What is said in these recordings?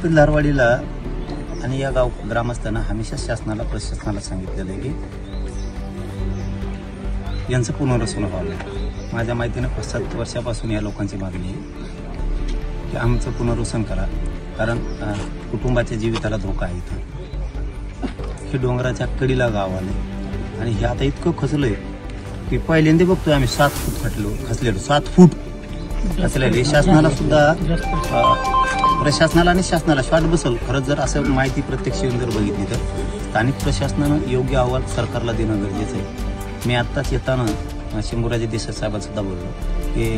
पिल्लारवाडीला आणि या गाव ग्रामस्थांना हमेशा शासनाला प्रशासनाला सांगितलेलं आहे की यांचं पुनर्वसन व्हावं. माझ्या माहितीनं 5-7 वर्षापासून या लोकांची मागणी आहे की आमचं पुनर्वसन करा, कारण कुटुंबाच्या जीविताला धोका आहे. इथं हे डोंगराच्या कडीला गाव आले आणि हे आता इतकं खचलंय की पहिल्यांदा बघतोय आम्ही 7 फूट खचलेलो 7 फूट खचलेले. शासनाला सुद्धा प्रशासनाला आणि शासनाला श्वास बसल. खरंच जर असं माहिती प्रत्यक्ष येऊन जर बघितली तर स्थानिक प्रशासनानं योग्य अहवाल सरकारला देणं गरजेचं आहे. मी आत्ताच येताना शंभूराजे देसाई साहेबांना सुद्धा बोललो की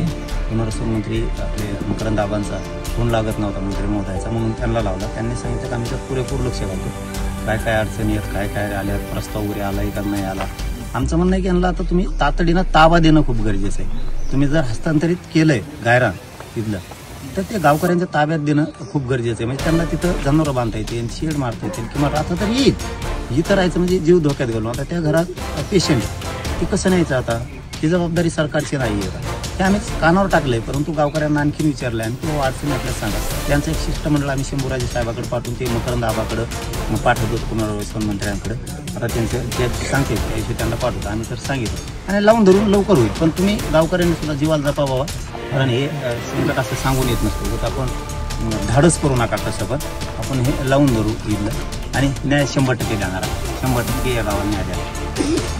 पुनर्वसन मंत्री आपले मकरंद आबांचा फोन लागत नव्हता मंत्री महोदयाचा, म्हणून त्यांना लावला. त्यांनी सांगितलं की आम्ही तर पुरेपूर लक्ष घालतो, काय काय अडचणी आहेत, काय काय आल्या, प्रस्ताव वगैरे आलाय का नाही आला. आमचं म्हणणं आहे की यांना आता तुम्ही तातडीनं ताबा देणं खूप गरजेचं आहे. तुम्ही जर हस्तांतरित केलंय गायरान तिथलं तर ते गावकऱ्यांच्या ताब्यात देणं खूप गरजेचं आहे. म्हणजे त्यांना तिथं जनावरं बांधता येतील, शेड मारता येतील किंवा आता तर येईल. इथं राहायचं म्हणजे जीव धोक्यात घालून. आता त्या घरात पेशंट ते कसं न्यायचं, आता ही जबाबदारी सरकारची नाही आहे का, ते आम्ही कानावर टाकलंय. परंतु गावकऱ्यांना आणखीन विचारलंय आणि तो अडचणी आपल्याला सांगा. त्यांचं एक शिष्टमंडळ आम्ही शंभूराजे साहेबाकडे पाठवून ते मकरंद आबाकडं पाठवतो पुनर्वसन मंत्र्यांकडे. आता त्यांचे जे सांगते त्याविषयी त्यांना पाठवतो आम्ही, तर सांगितलं आणि लावून धरून लवकर होईल. पण तुम्ही गावकऱ्यांनी सुद्धा जीवाला जपावा, कारण हे संकट असं सांगून येत नसतो. तर आपण धाडस करू नका कसं, पण आपण हे लावून धरू इथलं आणि न्याय 100% देणार, 100% या गावाला न्याय द्या.